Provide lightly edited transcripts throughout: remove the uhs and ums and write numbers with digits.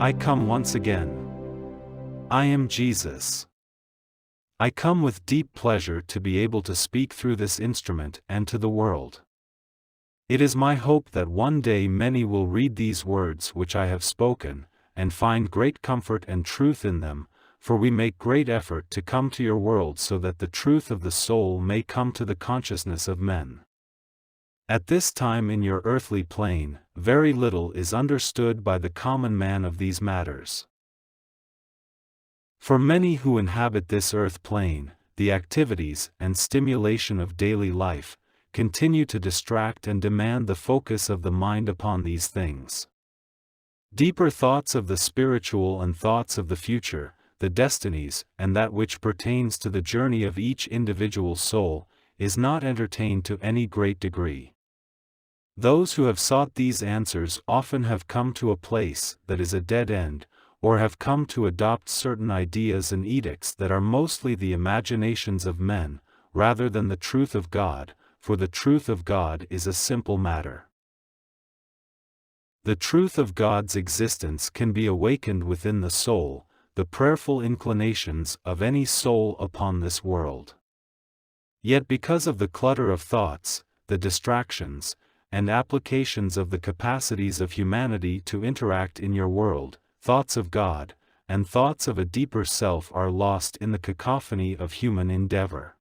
I come once again. I am Jesus. I come with deep pleasure to be able to speak through this instrument and to the world. It is my hope that one day many will read these words which I have spoken, and find great comfort and truth in them, for we make great effort to come to your world so that the truth of the soul may come to the consciousness of men. At this time in your earthly plane, very little is understood by the common man of these matters. For many who inhabit this earth plane, the activities and stimulation of daily life continue to distract and demand the focus of the mind upon these things. Deeper thoughts of the spiritual and thoughts of the future, the destinies, and that which pertains to the journey of each individual soul, is not entertained to any great degree. Those who have sought these answers often have come to a place that is a dead end, or have come to adopt certain ideas and edicts that are mostly the imaginations of men, rather than the truth of God, for the truth of God is a simple matter. The truth of God's existence can be awakened within the soul, the prayerful inclinations of any soul upon this world. Yet because of the clutter of thoughts, the distractions, and applications of the capacities of humanity to interact in your world, thoughts of God, and thoughts of a deeper self are lost in the cacophony of human endeavor.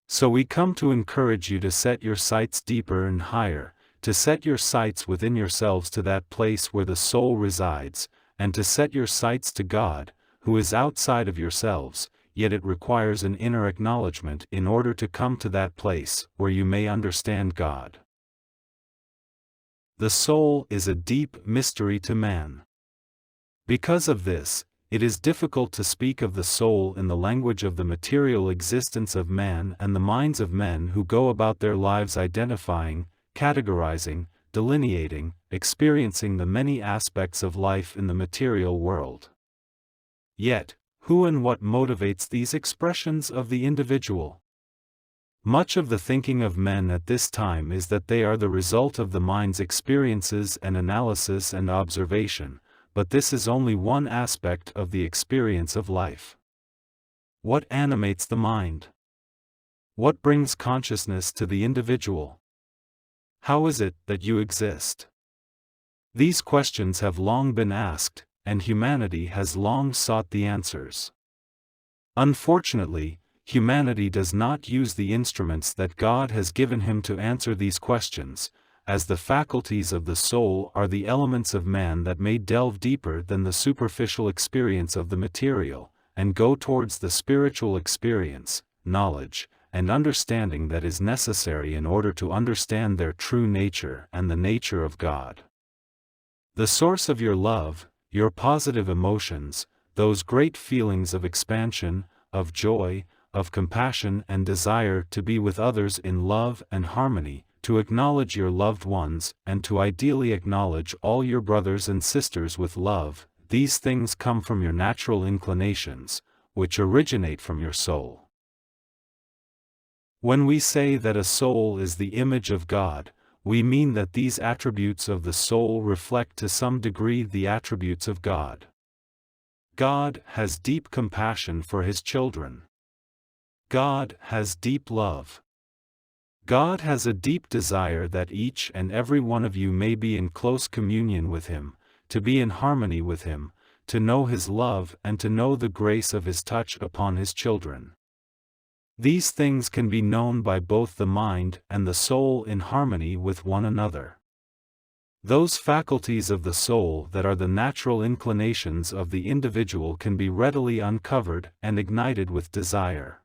So we come to encourage you to set your sights deeper and higher, to set your sights within yourselves to that place where the soul resides, and to set your sights to God, who is outside of yourselves, yet it requires an inner acknowledgement in order to come to that place where you may understand God. The soul is a deep mystery to man. Because of this, it is difficult to speak of the soul in the language of the material existence of man and the minds of men who go about their lives identifying, categorizing, delineating, experiencing the many aspects of life in the material world. Yet, who and what motivates these expressions of the individual? Much of the thinking of men at this time is that they are the result of the mind's experiences and analysis and observation, but this is only one aspect of the experience of life. What animates the mind? What brings consciousness to the individual? How is it that you exist? These questions have long been asked, and humanity has long sought the answers. Unfortunately, humanity does not use the instruments that God has given him to answer these questions, as the faculties of the soul are the elements of man that may delve deeper than the superficial experience of the material, and go towards the spiritual experience, knowledge, and understanding that is necessary in order to understand their true nature and the nature of God. The source of your love, your positive emotions, those great feelings of expansion, of joy, of compassion and desire to be with others in love and harmony, to acknowledge your loved ones and to ideally acknowledge all your brothers and sisters with love, these things come from your natural inclinations, which originate from your soul. When we say that a soul is the image of God, we mean that these attributes of the soul reflect to some degree the attributes of God. God has deep compassion for his children. God has deep love. God has a deep desire that each and every one of you may be in close communion with him, to be in harmony with him, to know his love and to know the grace of his touch upon his children. These things can be known by both the mind and the soul in harmony with one another. Those faculties of the soul that are the natural inclinations of the individual can be readily uncovered and ignited with desire.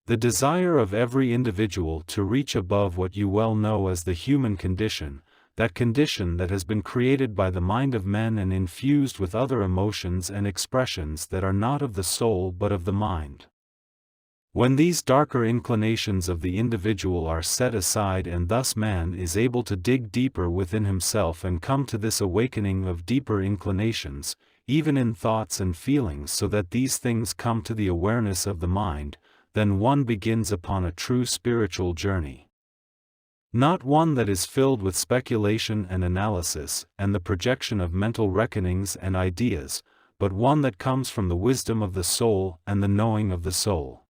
The desire of every individual to reach above what you well know as the human condition, that condition that has been created by the mind of men and infused with other emotions and expressions that are not of the soul but of the mind. When these darker inclinations of the individual are set aside and thus man is able to dig deeper within himself and come to this awakening of deeper inclinations, even in thoughts and feelings so that these things come to the awareness of the mind, then one begins upon a true spiritual journey. Not one that is filled with speculation and analysis and the projection of mental reckonings and ideas, but one that comes from the wisdom of the soul and the knowing of the soul.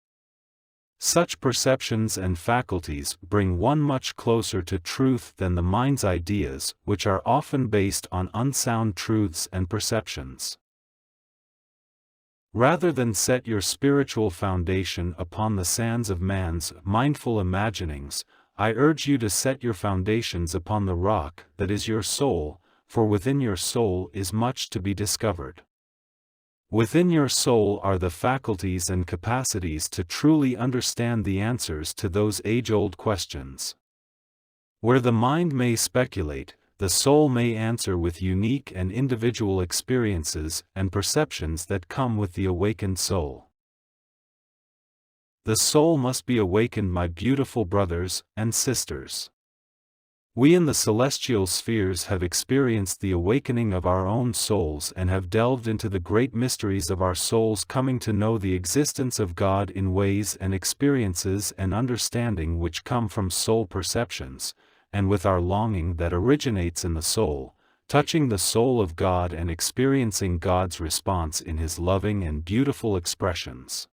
Such perceptions and faculties bring one much closer to truth than the mind's ideas, which are often based on unsound truths and perceptions. Rather than set your spiritual foundation upon the sands of man's mindful imaginings, I urge you to set your foundations upon the rock that is your soul, for within your soul is much to be discovered. Within your soul are the faculties and capacities to truly understand the answers to those age-old questions. Where the mind may speculate, the soul may answer with unique and individual experiences and perceptions that come with the awakened soul. The soul must be awakened, my beautiful brothers and sisters. We in the celestial spheres have experienced the awakening of our own souls and have delved into the great mysteries of our souls, coming to know the existence of God in ways and experiences and understanding which come from soul perceptions, and with our longing that originates in the soul, touching the soul of God and experiencing God's response in His loving and beautiful expressions.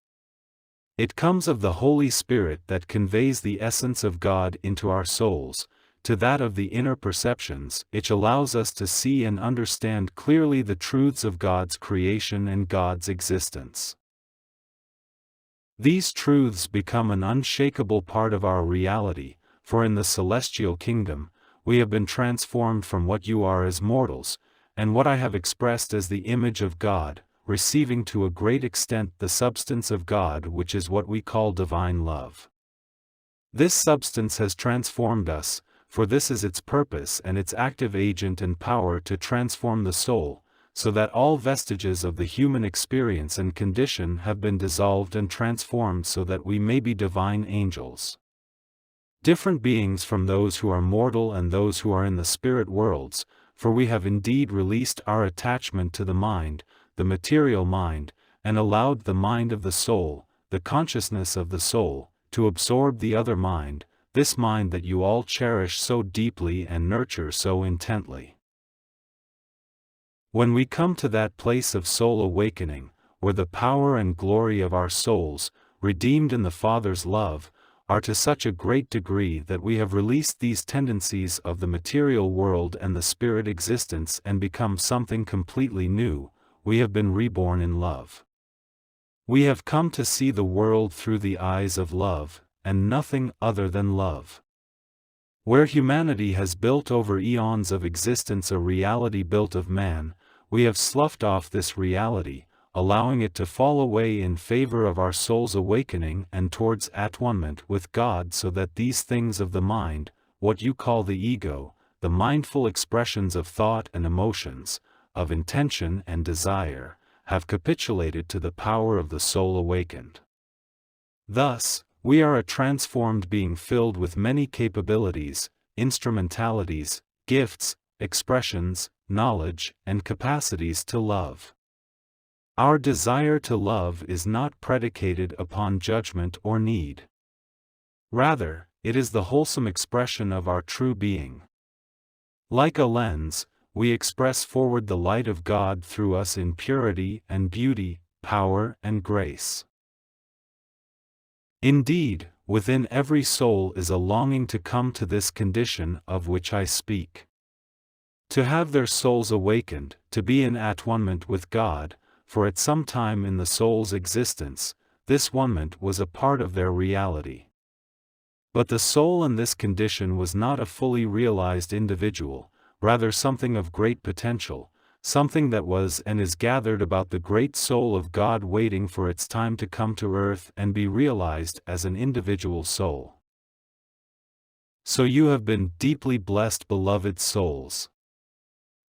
It comes of the Holy Spirit that conveys the essence of God into our souls, to that of the inner perceptions, which allows us to see and understand clearly the truths of God's creation and God's existence. These truths become an unshakable part of our reality, for in the celestial kingdom, we have been transformed from what you are as mortals, and what I have expressed as the image of God, receiving to a great extent the substance of God, which is what we call divine love. This substance has transformed us, for this is its purpose and its active agent and power to transform the soul, so that all vestiges of the human experience and condition have been dissolved and transformed so that we may be divine angels. Different beings from those who are mortal and those who are in the spirit worlds, for we have indeed released our attachment to the mind, the material mind, and allowed the mind of the soul, the consciousness of the soul, to absorb the other mind, this mind that you all cherish so deeply and nurture so intently. When we come to that place of soul awakening, where the power and glory of our souls, redeemed in the Father's love, are to such a great degree that we have released these tendencies of the material world and the spirit existence and become something completely new, we have been reborn in love. We have come to see the world through the eyes of love, and nothing other than love. Where humanity has built over eons of existence a reality built of man, we have sloughed off this reality, allowing it to fall away in favor of our soul's awakening and towards at-one-ment with God, so that these things of the mind, what you call the ego, the mindful expressions of thought and emotions, of intention and desire, have capitulated to the power of the soul awakened. Thus, we are a transformed being filled with many capabilities, instrumentalities, gifts, expressions, knowledge, and capacities to love. Our desire to love is not predicated upon judgment or need. Rather, it is the wholesome expression of our true being. Like a lens, we express forward the light of God through us in purity and beauty, power and grace. Indeed, within every soul is a longing to come to this condition of which I speak. To have their souls awakened, to be in at-one-ment with God, for at some time in the soul's existence, this one-ment was a part of their reality. But the soul in this condition was not a fully realized individual, rather something of great potential, something that was and is gathered about the great soul of God, waiting for its time to come to earth and be realized as an individual soul. So you have been deeply blessed, beloved souls.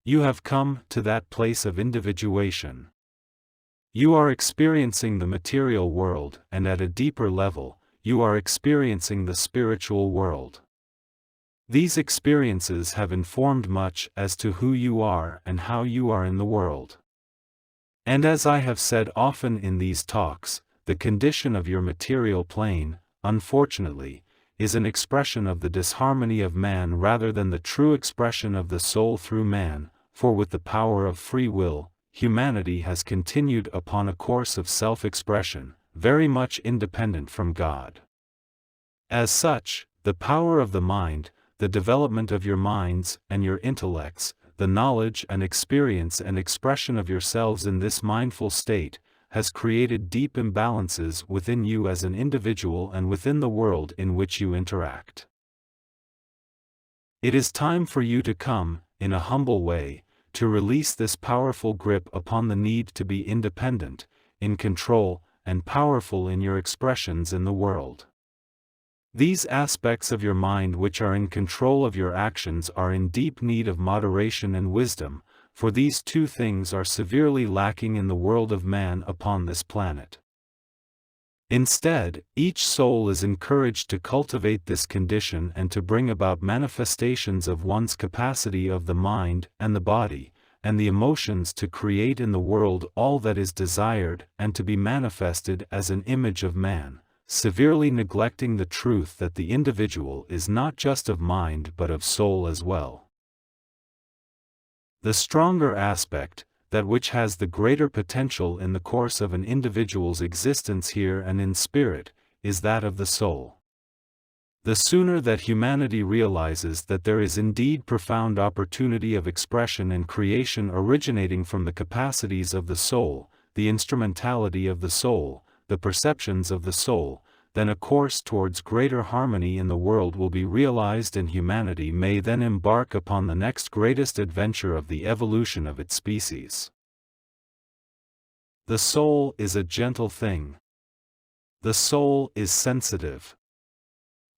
You have come to that place of individuation. You are experiencing the material world, and at a deeper level, you are experiencing the spiritual world. These experiences have informed much as to who you are and how you are in the world. And as I have said often in these talks, the condition of your material plane, unfortunately, is an expression of the disharmony of man rather than the true expression of the soul through man, for with the power of free will, humanity has continued upon a course of self-expression, very much independent from God. As such, the power of the mind, the development of your minds and your intellects, the knowledge and experience and expression of yourselves in this mindful state, has created deep imbalances within you as an individual and within the world in which you interact. It is time for you to come, in a humble way, to release this powerful grip upon the need to be independent, in control, and powerful in your expressions in the world. These aspects of your mind which are in control of your actions are in deep need of moderation and wisdom, for these two things are severely lacking in the world of man upon this planet. Instead, each soul is encouraged to cultivate this condition and to bring about manifestations of one's capacity of the mind and the body, and the emotions to create in the world all that is desired and to be manifested as an image of man, severely neglecting the truth that the individual is not just of mind but of soul as well. The stronger aspect, that which has the greater potential in the course of an individual's existence here and in spirit, is that of the soul. The sooner that humanity realizes that there is indeed profound opportunity of expression and creation originating from the capacities of the soul, the instrumentality of the soul, the perceptions of the soul, then a course towards greater harmony in the world will be realized and humanity may then embark upon the next greatest adventure of the evolution of its species. The soul is a gentle thing. The soul is sensitive.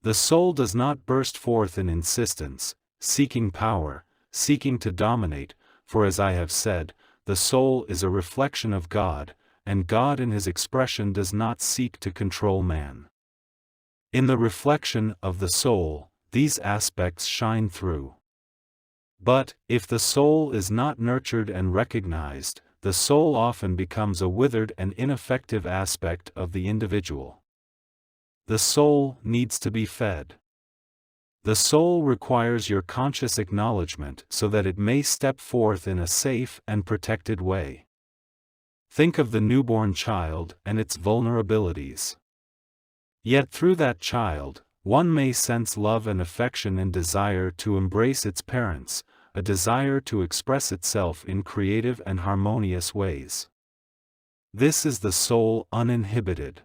The soul does not burst forth in insistence, seeking power, seeking to dominate, for as I have said, the soul is a reflection of God, and God in his expression does not seek to control man. In the reflection of the soul, these aspects shine through. But, if the soul is not nurtured and recognized, the soul often becomes a withered and ineffective aspect of the individual. The soul needs to be fed. The soul requires your conscious acknowledgement so that it may step forth in a safe and protected way. Think of the newborn child and its vulnerabilities. Yet through that child, one may sense love and affection and desire to embrace its parents, a desire to express itself in creative and harmonious ways. This is the soul uninhibited.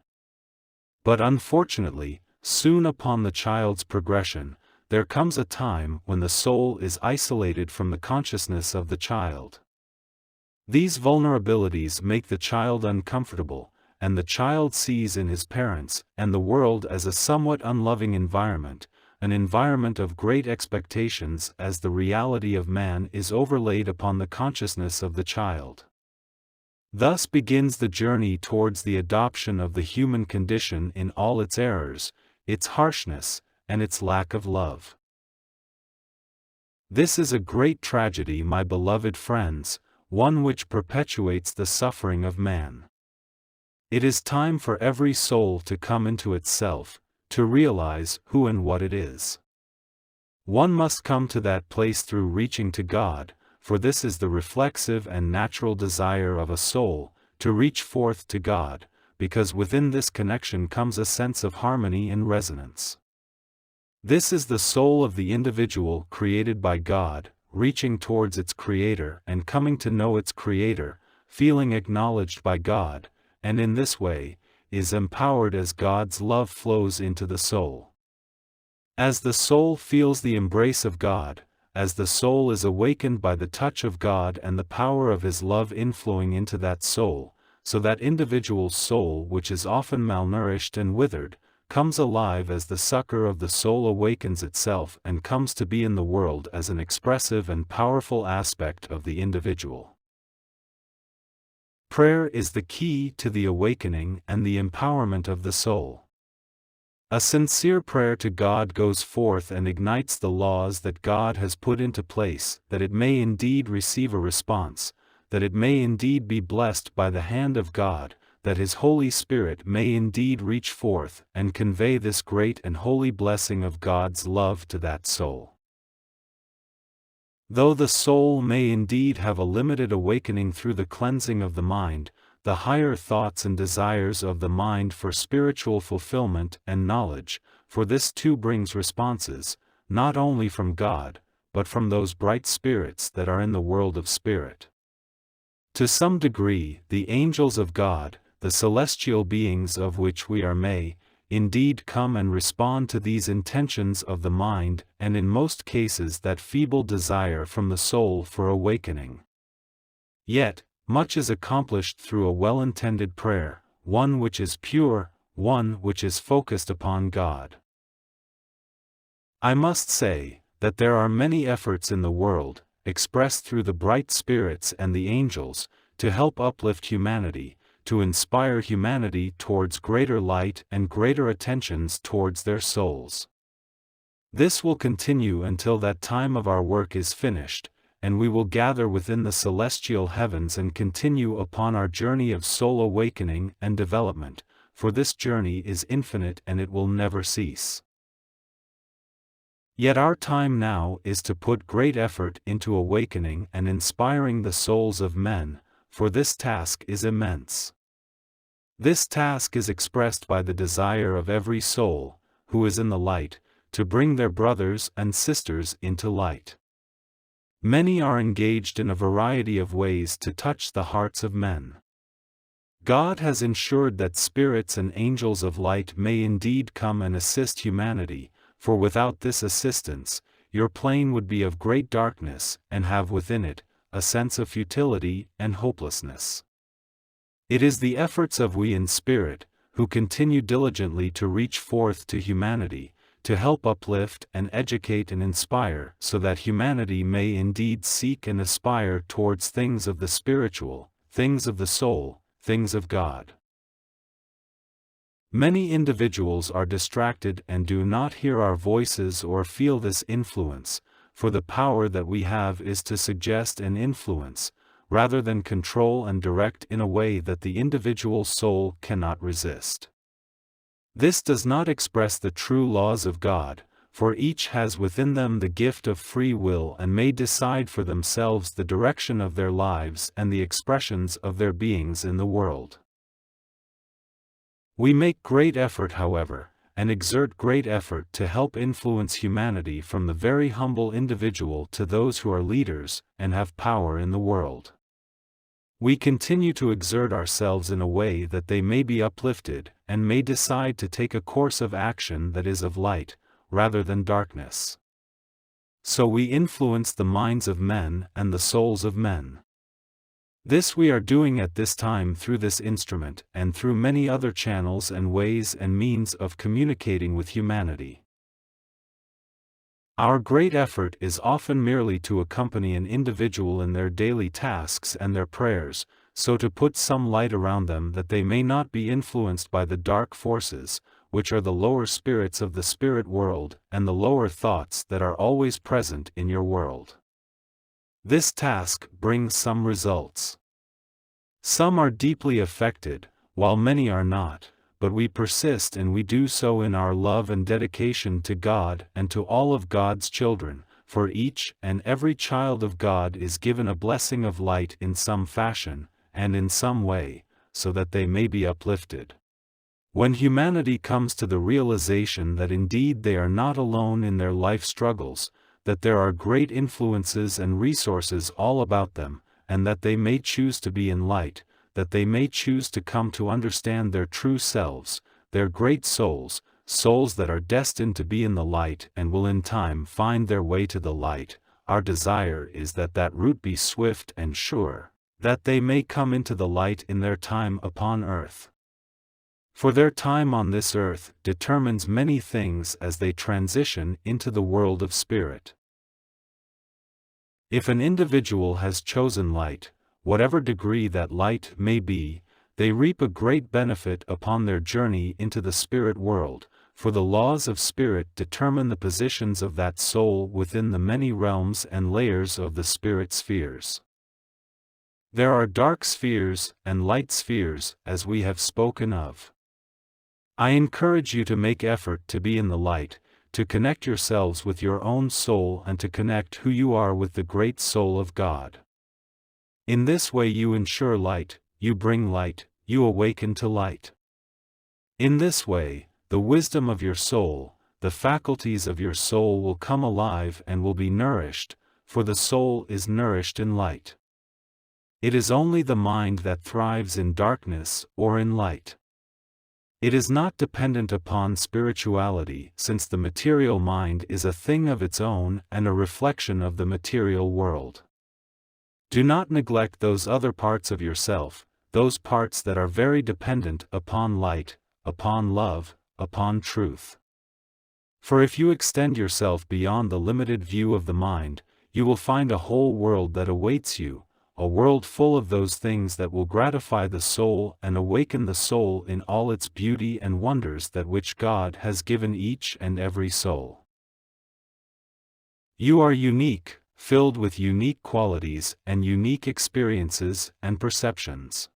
But unfortunately, soon upon the child's progression, there comes a time when the soul is isolated from the consciousness of the child. These vulnerabilities make the child uncomfortable, and the child sees in his parents and the world as a somewhat unloving environment, an environment of great expectations as the reality of man is overlaid upon the consciousness of the child. Thus begins the journey towards the adoption of the human condition in all its errors, its harshness, and its lack of love. This is a great tragedy, my beloved friends, one which perpetuates the suffering of man. It is time for every soul to come into itself, to realize who and what it is. One must come to that place through reaching to God, for this is the reflexive and natural desire of a soul, to reach forth to God, because within this connection comes a sense of harmony and resonance. This is the soul of the individual created by God, reaching towards its Creator and coming to know its Creator, feeling acknowledged by God, and in this way, is empowered as God's love flows into the soul. As the soul feels the embrace of God, as the soul is awakened by the touch of God and the power of His love inflowing into that soul, so that individual soul which is often malnourished and withered, comes alive as the sucker of the soul awakens itself and comes to be in the world as an expressive and powerful aspect of the individual. Prayer is the key to the awakening and the empowerment of the soul. A sincere prayer to God goes forth and ignites the laws that God has put into place, that it may indeed receive a response, that it may indeed be blessed by the hand of God, that His Holy Spirit may indeed reach forth and convey this great and holy blessing of God's love to that soul. Though the soul may indeed have a limited awakening through the cleansing of the mind, the higher thoughts and desires of the mind for spiritual fulfillment and knowledge, for this too brings responses, not only from God, but from those bright spirits that are in the world of spirit. To some degree, the angels of God, the celestial beings of which we are may, indeed come and respond to these intentions of the mind, and in most cases that feeble desire from the soul for awakening. Yet, much is accomplished through a well-intended prayer, one which is pure, one which is focused upon God. I must say, that there are many efforts in the world, expressed through the bright spirits and the angels, to help uplift humanity, to inspire humanity towards greater light and greater attentions towards their souls. This will continue until that time of our work is finished, and we will gather within the celestial heavens and continue upon our journey of soul awakening and development, for this journey is infinite and it will never cease. Yet our time now is to put great effort into awakening and inspiring the souls of men, for this task is immense. This task is expressed by the desire of every soul, who is in the light, to bring their brothers and sisters into light. Many are engaged in a variety of ways to touch the hearts of men. God has ensured that spirits and angels of light may indeed come and assist humanity, for without this assistance, your plane would be of great darkness and have within it a sense of futility and hopelessness. It is the efforts of we in spirit, who continue diligently to reach forth to humanity, to help uplift and educate and inspire so that humanity may indeed seek and aspire towards things of the spiritual, things of the soul, things of God. Many individuals are distracted and do not hear our voices or feel this influence, for the power that we have is to suggest and influence, rather than control and direct in a way that the individual soul cannot resist. This does not express the true laws of God, for each has within them the gift of free will and may decide for themselves the direction of their lives and the expressions of their beings in the world. We make great effort, however, and exert great effort to help influence humanity from the very humble individual to those who are leaders and have power in the world. We continue to exert ourselves in a way that they may be uplifted and may decide to take a course of action that is of light, rather than darkness. So we influence the minds of men and the souls of men. This we are doing at this time through this instrument and through many other channels and ways and means of communicating with humanity. Our great effort is often merely to accompany an individual in their daily tasks and their prayers, so to put some light around them that they may not be influenced by the dark forces, which are the lower spirits of the spirit world and the lower thoughts that are always present in your world. This task brings some results. Some are deeply affected, while many are not, but we persist and we do so in our love and dedication to God and to all of God's children, for each and every child of God is given a blessing of light in some fashion, and in some way, so that they may be uplifted. When humanity comes to the realization that indeed they are not alone in their life struggles, that there are great influences and resources all about them, and that they may choose to be in light, that they may choose to come to understand their true selves, their great souls, souls that are destined to be in the light and will in time find their way to the light, our desire is that that route be swift and sure, that they may come into the light in their time upon earth. For their time on this earth determines many things as they transition into the world of spirit. If an individual has chosen light, whatever degree that light may be, they reap a great benefit upon their journey into the spirit world, for the laws of spirit determine the positions of that soul within the many realms and layers of the spirit spheres. There are dark spheres and light spheres, as we have spoken of. I encourage you to make effort to be in the light, to connect yourselves with your own soul and to connect who you are with the great soul of God. In this way you ensure light, you bring light, you awaken to light. In this way, the wisdom of your soul, the faculties of your soul will come alive and will be nourished, for the soul is nourished in light. It is only the mind that thrives in darkness or in light. It is not dependent upon spirituality, since the material mind is a thing of its own and a reflection of the material world. Do not neglect those other parts of yourself, those parts that are very dependent upon light, upon love, upon truth. For if you extend yourself beyond the limited view of the mind, you will find a whole world that awaits you, a world full of those things that will gratify the soul and awaken the soul in all its beauty and wonders that which God has given each and every soul. You are unique, filled with unique qualities and unique experiences and perceptions.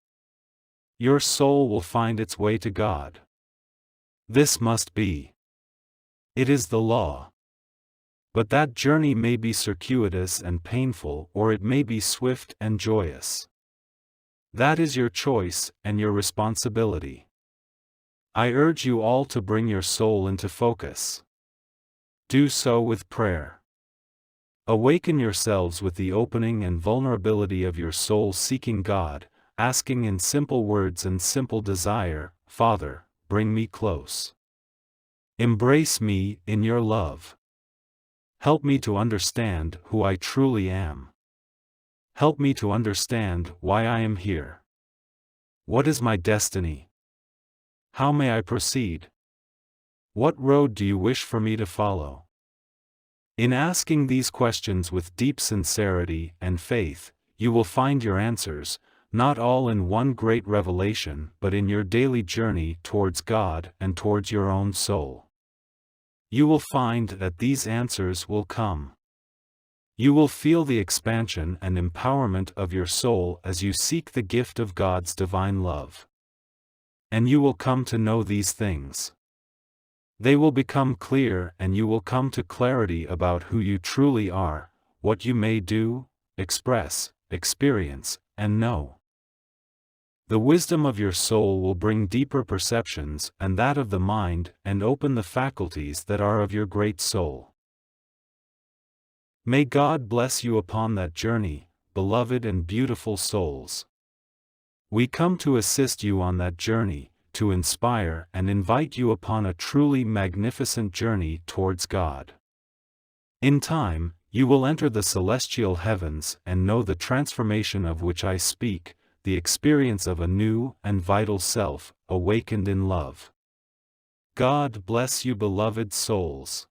Your soul will find its way to God. This must be. It is the law. But that journey may be circuitous and painful, or it may be swift and joyous. That is your choice and your responsibility. I urge you all to bring your soul into focus. Do so with prayer. Awaken yourselves with the opening and vulnerability of your soul seeking God, asking in simple words and simple desire, Father, bring me close. Embrace me in your love. Help me to understand who I truly am. Help me to understand why I am here. What is my destiny? How may I proceed? What road do you wish for me to follow? In asking these questions with deep sincerity and faith, you will find your answers, not all in one great revelation but in your daily journey towards God and towards your own soul. You will find that these answers will come. You will feel the expansion and empowerment of your soul as you seek the gift of God's divine love. And you will come to know these things. They will become clear and you will come to clarity about who you truly are, what you may do, express, experience, and know. The wisdom of your soul will bring deeper perceptions and that of the mind and open the faculties that are of your great soul. May God bless you upon that journey, beloved and beautiful souls. We come to assist you on that journey, to inspire and invite you upon a truly magnificent journey towards God. In time, you will enter the celestial heavens and know the transformation of which I speak, the experience of a new and vital self, awakened in love. God bless you, beloved souls.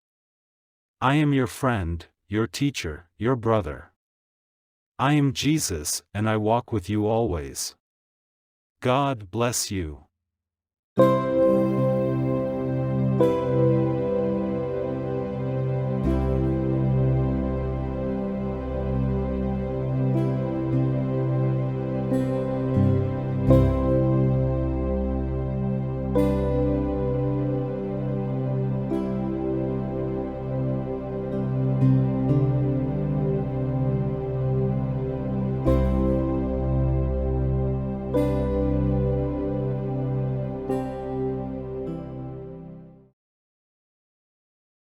I am your friend, your teacher, your brother. I am Jesus, and I walk with you always. God bless you.